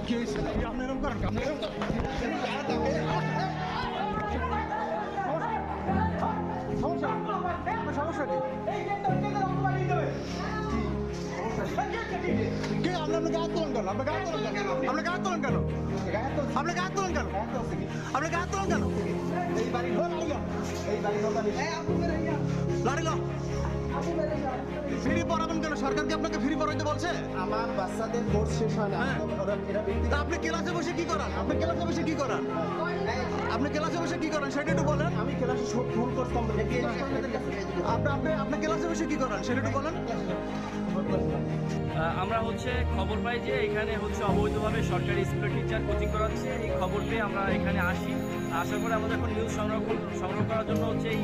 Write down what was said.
কি হয়েছে? আপনি এরকম করেন, আপনি এরকম করেন। সমস্যা সমস্যা কি? কে আপনি গায়ে তোলেন কেন? আপনি গায়ে তোলেন কেন? আপনি গায়ে তোলেন কেন? আপনি গায়ে তোলেন কেন? আপনি গায়ে তোলেন কেন? এই বাড়ি লাড়িল ফ্রি পড়াবেন কেন? সরকার কি আপনাকে ফ্রি পড়াইতে বলছে? আমার বাচ্চাদের কোর্স শেষ হয় না। তা আপনি ক্লাসে বসে কি করান? আপনি ক্লাসে বসে কি করান? আপনি ক্লাসে বসে কি করেন সেটা একটু বলেন। আমি ক্লাসে ফুল কোর্স কমপ্লিট আপনি ক্লাসে বসে কি করেন সেটা একটু বলেন। আমরা খবর পাই যে এখানে অবৈধভাবে সরকারি স্কুলের টিচার কোচিং করাচ্ছে। এই খবর পেয়ে আমরা এখানে আসি। আসার পরে আমরা যখন নিউজ সংগ্রহ করার জন্য এই